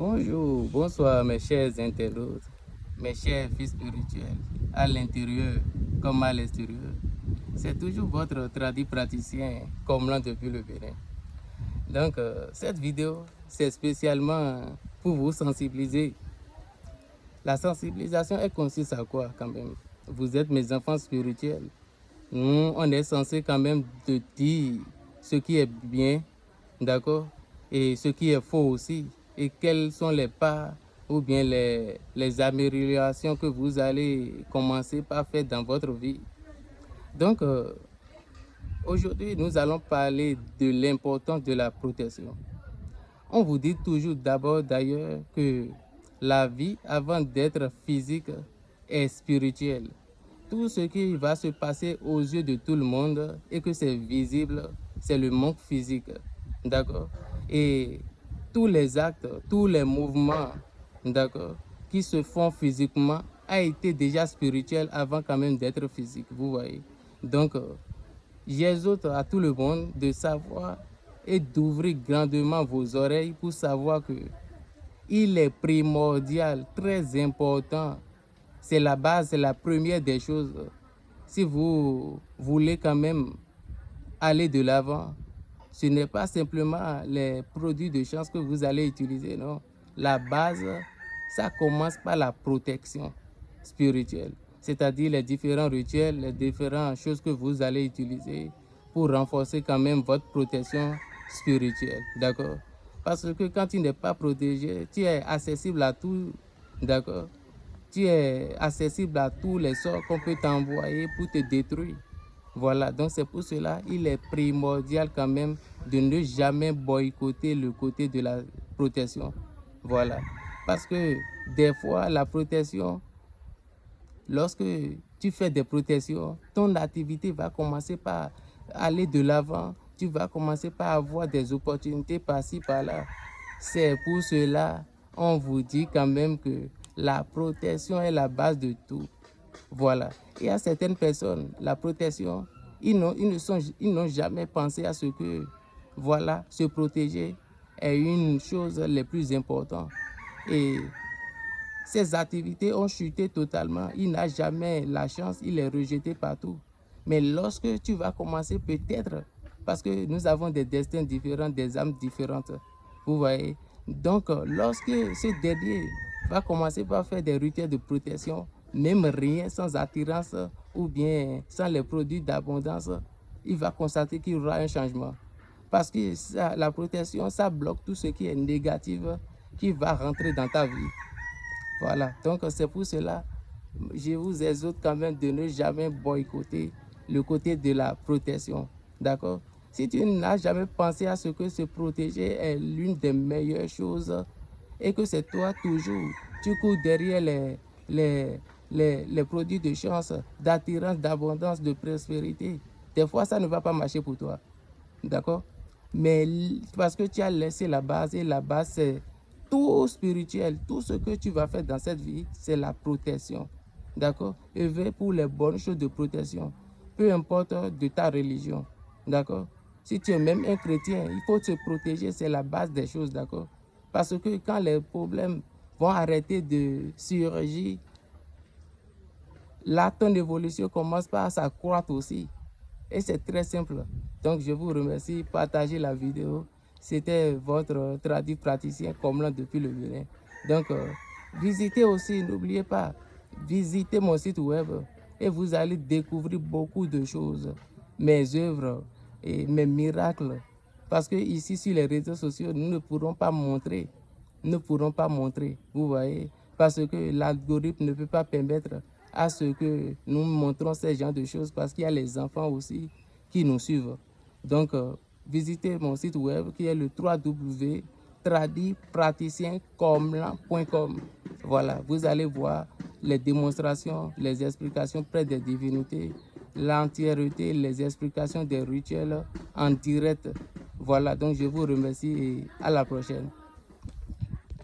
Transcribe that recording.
Bonjour, bonsoir mes chers internautes, mes chers fils spirituels, à l'intérieur comme à l'extérieur. C'est toujours votre tradit praticien, Comlan depuis le Bénin. Donc, cette vidéo, c'est spécialement pour vous sensibiliser. La sensibilisation, elle consiste à quoi quand même? Vous êtes mes enfants spirituels. Nous, on est censé quand même te dire ce qui est bien, d'accord, et ce qui est faux aussi, et quels sont les pas ou bien les améliorations que vous allez commencer par faire dans votre vie. Donc, aujourd'hui, nous allons parler de l'importance de la protection. On vous dit toujours d'abord d'ailleurs que la vie, avant d'être physique, est spirituelle. Tout ce qui va se passer aux yeux de tout le monde et que c'est visible, c'est le monde physique. D'accord? Et tous les actes, tous les mouvements, d'accord, qui se font physiquement, a été déjà spirituel avant quand même d'être physique. Vous voyez? Donc, j'exhorte à tout le monde de savoir et d'ouvrir grandement vos oreilles pour savoir que il est primordial, très important. C'est la base, c'est la première des choses. Si vous voulez quand même aller de l'avant, ce n'est pas simplement les produits de chance que vous allez utiliser, non. La base, ça commence par la protection spirituelle, c'est-à-dire les différents rituels, les différentes choses que vous allez utiliser pour renforcer quand même votre protection spirituelle, d'accord? Parce que quand tu n'es pas protégé, tu es accessible à tout, d'accord? Tu es accessible à tous les sorts qu'on peut t'envoyer pour te détruire. Voilà, donc c'est pour cela il est primordial quand même de ne jamais boycotter le côté de la protection. Voilà, parce que des fois la protection, lorsque tu fais des protections, ton activité va commencer par aller de l'avant, tu vas commencer par avoir des opportunités par-ci, par-là. C'est pour cela on vous dit quand même que la protection est la base de tout. Voilà. Et à certaines personnes, la protection, ils n'ont jamais pensé à ce que, voilà, se protéger est une chose les plus importantes. Et ces activités ont chuté totalement. Il n'a jamais la chance, il est rejeté partout. Mais lorsque tu vas commencer peut-être, parce que nous avons des destins différents, des âmes différentes, vous voyez. Donc, lorsque ce dernier va commencer par faire des rituels de protection, même rien, sans attirance ou bien sans les produits d'abondance, il va constater qu'il y aura un changement. Parce que ça, la protection, ça bloque tout ce qui est négatif qui va rentrer dans ta vie. Voilà, donc c'est pour cela, je vous exhorte quand même de ne jamais boycotter le côté de la protection. D'accord? Si tu n'as jamais pensé à ce que se protéger est l'une des meilleures choses et que c'est toi toujours, tu cours derrière les produits de chance, d'attirance, d'abondance, de prospérité, des fois ça ne va pas marcher pour toi. D'accord? Mais parce que tu as laissé la base et la base c'est tout spirituel, tout ce que tu vas faire dans cette vie, c'est la protection. D'accord? Œuvrer pour les bonnes choses de protection, peu importe de ta religion. D'accord? Si tu es même un chrétien, il faut se protéger, c'est la base des choses. D'accord? Parce que quand les problèmes vont arrêter de surgir, là, ton évolution commence par s'accroître aussi. Et c'est très simple. Donc, je vous remercie. Partagez la vidéo. C'était votre tradit praticien Comlan depuis le Bénin. Donc, visitez aussi, n'oubliez pas, visitez mon site web et vous allez découvrir beaucoup de choses. Mes œuvres et mes miracles. Parce que ici, sur les réseaux sociaux, nous ne pourrons pas montrer. Nous ne pourrons pas montrer, vous voyez, parce que l'algorithme ne peut pas permettre à ce que nous montrons ces genres de choses parce qu'il y a les enfants aussi qui nous suivent. Donc, visitez mon site web qui est le www.tradipraticienComlan.com. Voilà, vous allez voir les démonstrations, les explications près des divinités, l'entièreté, les explications des rituels en direct. Voilà, donc je vous remercie et à la prochaine.